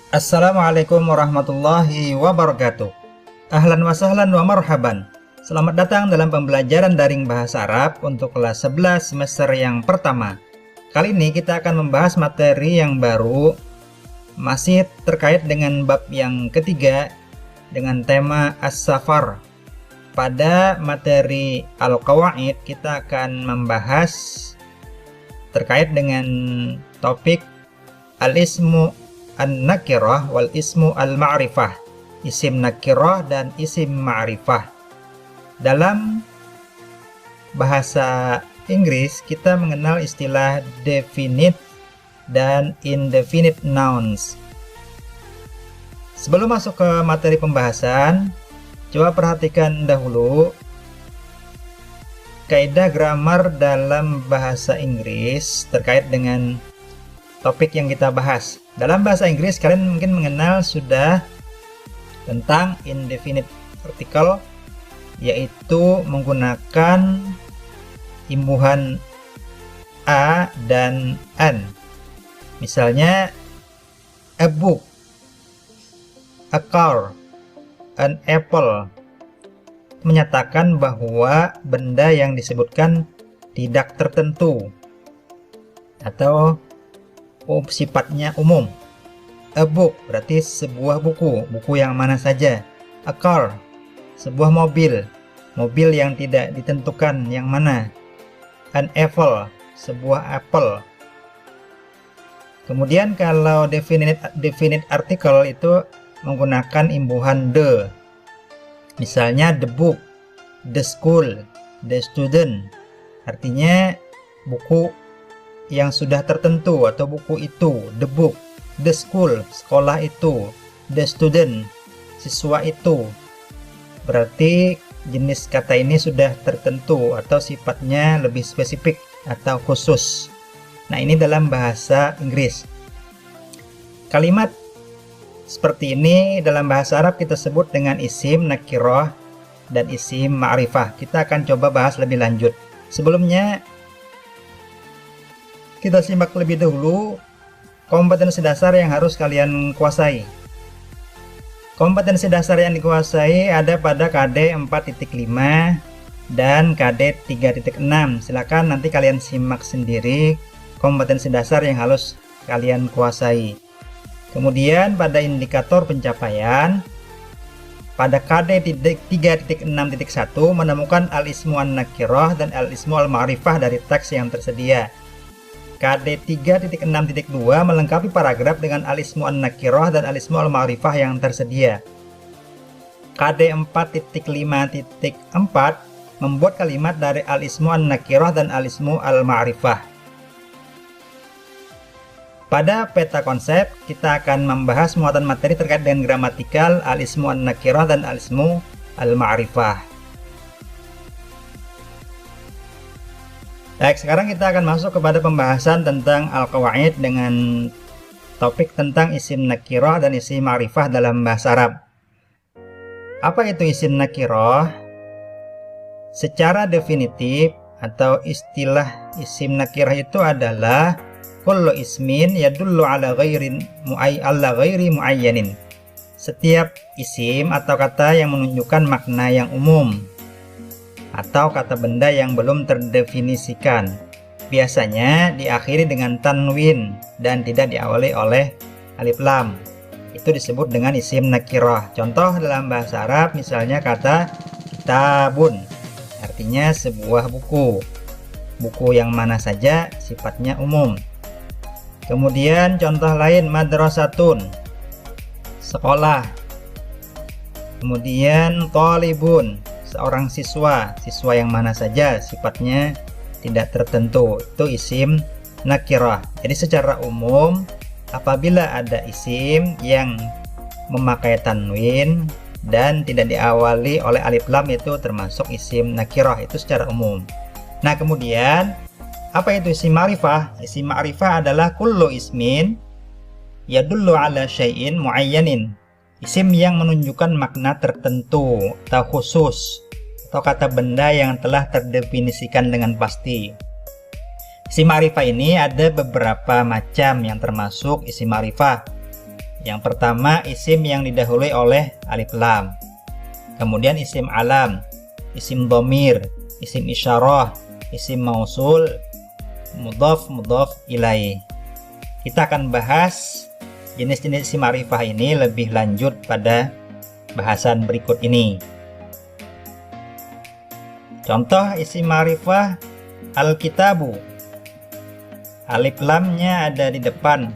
Assalamualaikum warahmatullahi wabarakatuh. Ahlan wa sahlan wa marhaban. Selamat datang dalam pembelajaran daring bahasa Arab untuk kelas 11 semester yang pertama. Kali ini kita akan membahas materi yang baru, masih terkait dengan bab yang ketiga dengan tema as-safar. Pada materi al-qawaid kita akan membahas terkait dengan topik al-ismu an-nakirah wal ismu al-ma'rifah, isim nakirah dan isim ma'rifah. Dalam bahasa Inggris kita mengenal istilah definite dan indefinite nouns. Sebelum masuk ke materi pembahasan, coba perhatikan dahulu kaidah grammar dalam bahasa Inggris terkait dengan topik yang kita bahas. Dalam bahasa Inggris kalian mungkin mengenal sudah tentang indefinite article, yaitu menggunakan imbuhan a dan an. Misalnya a book, a car, an apple, menyatakan bahwa benda yang disebutkan tidak tertentu atau sifatnya umum. A book berarti sebuah buku, buku yang mana saja. A car, sebuah mobil, mobil yang tidak ditentukan yang mana. An apple, sebuah apple. Kemudian kalau definite article itu menggunakan imbuhan the. Misalnya the book, the school, the student. Artinya buku yang sudah tertentu atau buku itu, the book, the school, sekolah itu, the student, siswa itu. Berarti jenis kata ini sudah tertentu atau sifatnya lebih spesifik atau khusus. Nah, ini dalam bahasa Inggris. Kalimat seperti ini dalam bahasa Arab kita sebut dengan isim nakirah dan isim ma'rifah. Kita akan coba bahas lebih lanjut. Sebelumnya kita simak lebih dahulu kompetensi dasar yang harus kalian kuasai. Kompetensi dasar yang dikuasai ada pada KD 4.5 dan KD 3.6. Silakan nanti kalian simak sendiri kompetensi dasar yang harus kalian kuasai. Kemudian pada indikator pencapaian pada KD 3.6.1 menemukan al-ismu an-nakirah dan al-ismu al-ma'rifah dari teks yang tersedia. KD 3.6.2 melengkapi paragraf dengan al-ismu an-nakirah dan al-ismu al-ma'rifah yang tersedia. KD 4.5.4 membuat kalimat dari al-ismu an-nakirah dan al-ismu al-ma'rifah. Pada peta konsep, kita akan membahas muatan materi terkait dengan gramatikal, al-ismu an-nakirah dan al-ismu al-ma'rifah. Baik, sekarang kita akan masuk kepada pembahasan tentang al-qawaid dengan topik tentang isim nakirah dan isim ma'rifah dalam bahasa Arab. Apa itu isim nakirah? Secara definitif atau istilah isim nakirah itu adalah kullu ismin yadullu ala ghairi muayyanin. Setiap isim atau kata yang menunjukkan makna yang umum atau kata benda yang belum terdefinisikan, biasanya diakhiri dengan tanwin dan tidak diawali oleh alif lam. Itu disebut dengan isim nakirah. Contoh dalam bahasa Arab misalnya kata kitabun, artinya sebuah buku, buku yang mana saja, sifatnya umum. Kemudian contoh lain madrasatun, sekolah. Kemudian thalibun, seorang siswa, siswa yang mana saja, sifatnya tidak tertentu. Itu isim nakirah. Jadi secara umum apabila ada isim yang memakai tanwin dan tidak diawali oleh alif lam itu termasuk isim nakirah, itu secara umum. Nah, kemudian apa itu isim ma'rifah? Isim ma'rifah adalah kullu ismin yadullu ala syai'in muayyanin. Isim yang menunjukkan makna tertentu atau khusus, atau kata benda yang telah terdefinisikan dengan pasti. Isim ma'rifah ini ada beberapa macam yang termasuk isim ma'rifah. Yang pertama isim yang didahului oleh alif lam. Kemudian isim alam, isim dhamir, isim isyarah, isim mausul, mudhaf ilaih. Kita akan bahas jenis-jenis isim ma'rifah ini lebih lanjut pada bahasan berikut ini. Contoh isim ma'rifah al-kitabu. Alif lamnya ada di depan.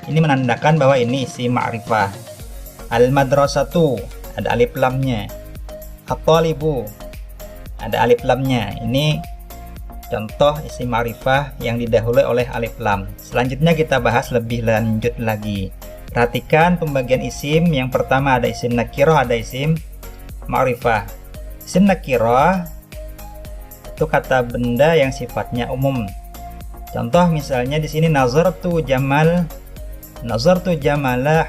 Ini menandakan bahwa ini isim ma'rifah. Al-madrasatu, ada alif lamnya. At-talibu, ada alif lamnya. Ini contoh isim ma'rifah yang didahului oleh alif lam. Selanjutnya kita bahas lebih lanjut lagi. Perhatikan pembagian isim. Yang pertama ada isim nakirah, ada isim ma'rifah. Isim nakirah itu kata benda yang sifatnya umum. Contoh misalnya di sini nazartu jamala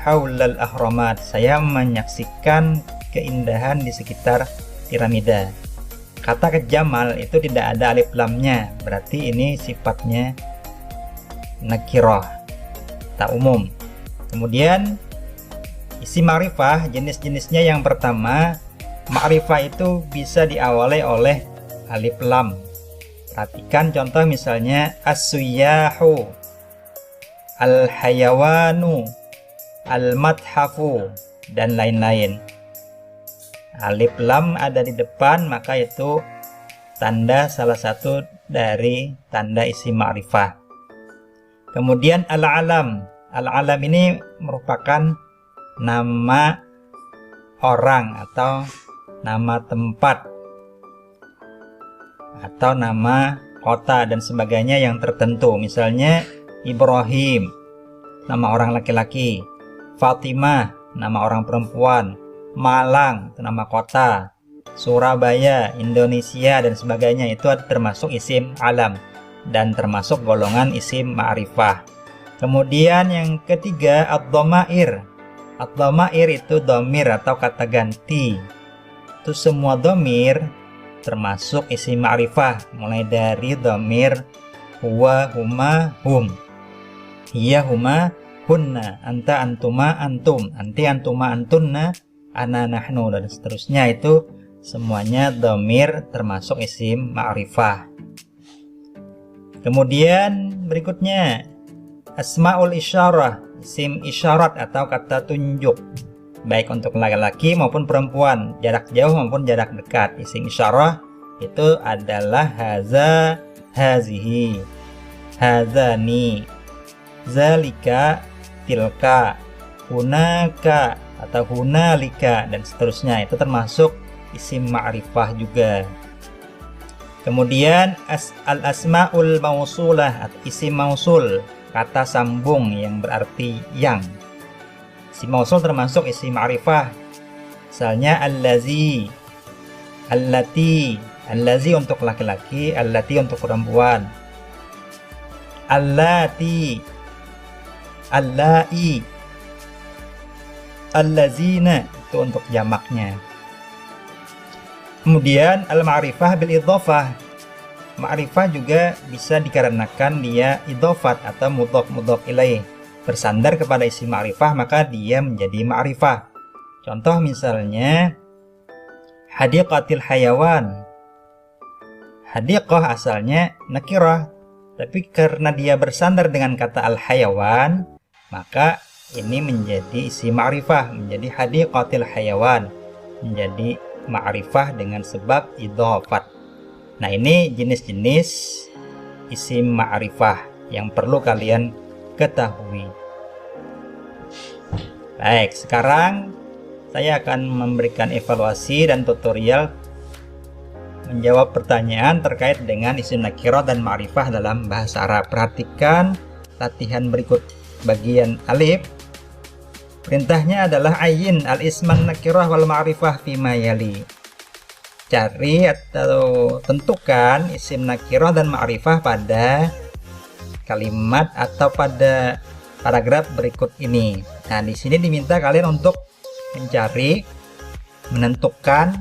haulal ahramat. Saya menyaksikan keindahan di sekitar piramida. Kata kejamal itu tidak ada alif lamnya, berarti ini sifatnya nakirah, tak umum. Kemudian isim ma'rifah jenis-jenisnya, yang pertama ma'rifah itu bisa diawali oleh alif lam. Perhatikan contoh misalnya as-suyahu, al-hayawanu, al-madhafu, dan lain-lain. Alif lam ada di depan, maka itu tanda salah satu dari tanda isim ma'rifah. Kemudian al-alam. Al-alam ini merupakan nama orang atau nama tempat atau nama kota dan sebagainya yang tertentu. Misalnya Ibrahim, nama orang laki-laki. Fatimah, nama orang perempuan. Malang, itu nama kota. Surabaya, Indonesia, dan sebagainya, itu termasuk isim alam dan termasuk golongan isim ma'rifah. Kemudian yang ketiga ad-dhamair. Ad-dhamair itu dhamir atau kata ganti. Itu semua dhamir termasuk isim ma'rifah, mulai dari dhamir huwa, huma, hum, hiya, huma, hunna, anta, antuma, antum, anti, antuma, antunna, ana, nahnu, dan seterusnya. Itu semuanya dhamir termasuk isim ma'rifah. Kemudian berikutnya asmaul isyarah, isim isyarat atau kata tunjuk, baik untuk laki-laki maupun perempuan, jarak jauh maupun jarak dekat. Isim isyarah itu adalah haza, hazihi, hazani, zalika, tilka, hunaka atau hunalika, dan seterusnya. Itu termasuk isim ma'rifah juga. Kemudian al-asmaul mausulah, isim mausul, kata sambung yang berarti yang. Isim mausul termasuk isim ma'rifah. Misalnya allazi, allati. Allazi untuk laki-laki, allati untuk perempuan. Allati, allai, allazina itu untuk jamaknya. Kemudian al-ma'rifah bil idhofah. Ma'rifah juga bisa dikarenakan dia idhofat atau mudhaf ilaih, bersandar kepada isim ma'rifah, maka dia menjadi ma'rifah. Contoh misalnya hadiqatil hayawan. Hadiqah asalnya nakirah, tapi karena dia bersandar dengan kata al-hayawan, maka ini menjadi isim ma'rifah, menjadi hadiqatil hayawan, menjadi ma'rifah dengan sebab idhofat. Nah, ini jenis-jenis isim ma'rifah yang perlu kalian ketahui. Baik, sekarang saya akan memberikan evaluasi dan tutorial menjawab pertanyaan terkait dengan isim nakirah dan ma'rifah dalam bahasa Arab. Perhatikan latihan berikut bagian alif. Perintahnya adalah ayin al-isman nakirah wal ma'rifah fima yali. Cari atau tentukan isim nakirah dan ma'rifah pada kalimat atau pada paragraf berikut ini. Nah, di sini diminta kalian untuk mencari, menentukan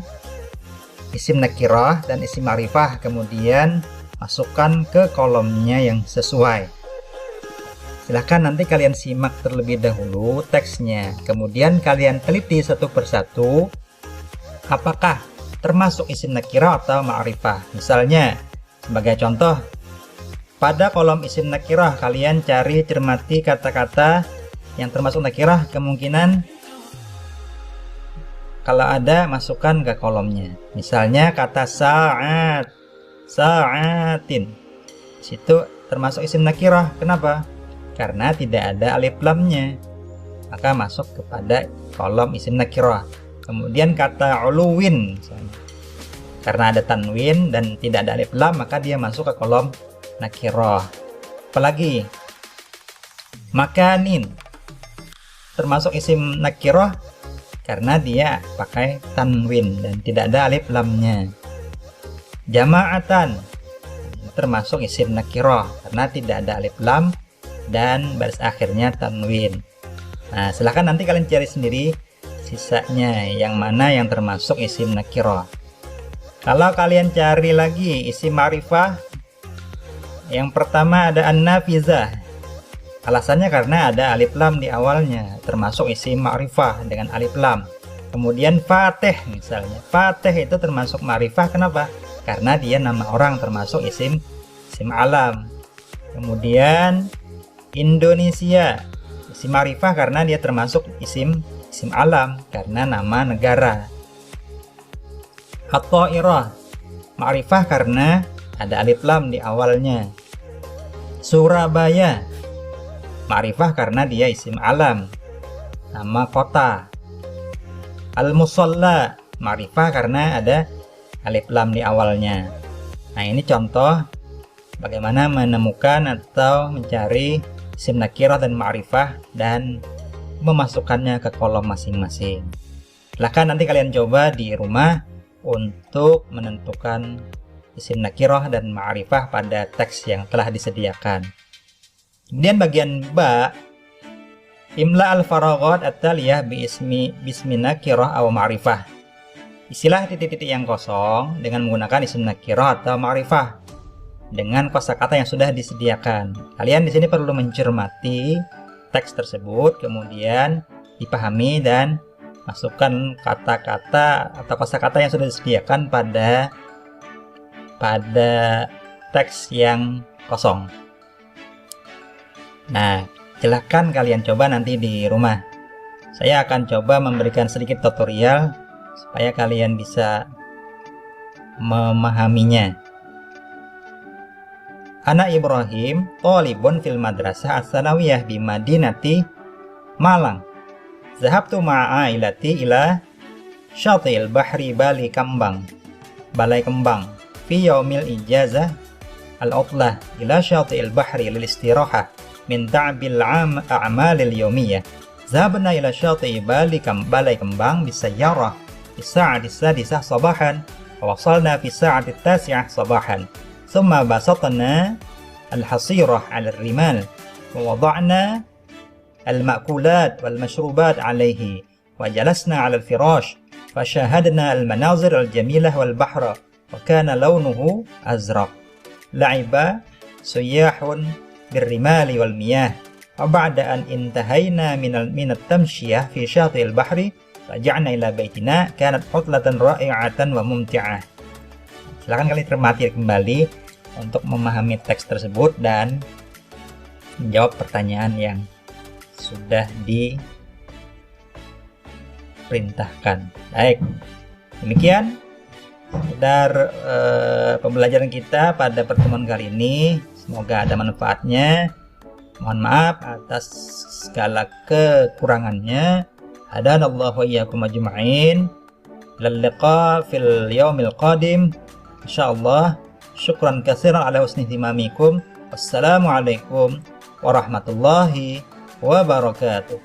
isim nakirah dan isim ma'rifah, kemudian masukkan ke kolomnya yang sesuai. Silahkan nanti kalian simak terlebih dahulu teksnya, kemudian kalian teliti satu persatu apakah termasuk isim nakirah atau ma'rifah. Misalnya, sebagai contoh, pada kolom isim nakirah kalian cari, cermati kata-kata yang termasuk nakirah, kemungkinan kalau ada masukkan ke kolomnya. Misalnya kata sa'at, sa'atin, situ termasuk isim nakirah. Kenapa? Karena tidak ada alif lamnya, maka masuk kepada kolom isim nakirah. Kemudian kata uluwin, misalnya, karena ada tanwin dan tidak ada alif lam, maka dia masuk ke kolom nakirah. Apalagi makanin, termasuk isim nakirah karena dia pakai tanwin dan tidak ada alif lamnya. Jama'atan, termasuk isim nakirah karena tidak ada alif lam dan baris akhirnya tanwin. Nah, silahkan nanti kalian cari sendiri sisanya yang mana yang termasuk isim nakirah. Kalau kalian cari lagi isim ma'rifah, yang pertama ada an-nafizah. Alasannya karena ada alif lam di awalnya, termasuk isim ma'rifah dengan alif lam. Kemudian fatih, misalnya fatih itu termasuk ma'rifah. Kenapa? Karena dia nama orang, termasuk isim alam. Kemudian Indonesia, isim ma'rifah karena dia termasuk isim alam karena nama negara. At-Ta'irah, ma'rifah karena ada alif lam di awalnya. Surabaya, ma'rifah karena dia isim alam, nama kota. Al-Musalla, ma'rifah karena ada alif lam di awalnya. Nah, ini contoh bagaimana menemukan atau mencari isim nakirah dan ma'rifah dan memasukkannya ke kolom masing-masing. Silahkan nanti kalian coba di rumah untuk menentukan isim nakirah dan ma'rifah pada teks yang telah disediakan. Kemudian bagian ba, imla al-faraghat at-taliyah bismi nakirah atau ma'rifah. Isilah titik-titik yang kosong dengan menggunakan isim nakirah atau ma'rifah dengan kosakata yang sudah disediakan. Kalian di sini perlu mencermati teks tersebut, kemudian dipahami dan masukkan kata-kata atau kosakata yang sudah disediakan pada teks yang kosong. Nah, silahkan kalian coba nanti di rumah. Saya akan coba memberikan sedikit tutorial supaya kalian bisa memahaminya. Ana Ibrahim, thalibun fil madrasah as-sanawiyah bi Madinati Malang. Zahabtu ma'a ailati ila syatil bahri Balai Kembang fi yaumil ijazah al-utlah ila syatil bahri lil istirahah min ta'bil a'malil yawmiyah. Zahabna ila syatil Balai Kembang bisayyarah fi sa'ati sadisah sabahan wa wasalna fi sa'ati tasi'ah sabahan. ثم بسطنا الحصيرة على الرمال ووضعنا المأكولات والمشروبات عليه وجلسنا على الفراش فشاهدنا المناظر الجميلة والبحر وكان لونه أزرق. لعب سياح بالرمال والمياه. وبعد أن انتهينا من التمشية في شاطئ البحر رجعنا إلى بيتنا. كانت عطلة رائعة وممتعة. Silakan kalian cermati kembali untuk memahami teks tersebut dan menjawab pertanyaan yang sudah diperintahkan. Baik, demikian sekedar pembelajaran kita pada pertemuan kali ini. Semoga ada manfaatnya. Mohon maaf atas segala kekurangannya. Hadanallahu wa iyyakum ajma'in. Lal liqa fil yaumil qadim insyaallah. Syukran katsiran ala husni ihtimamikum. Wassalamualaikum warahmatullahi wabarakatuh.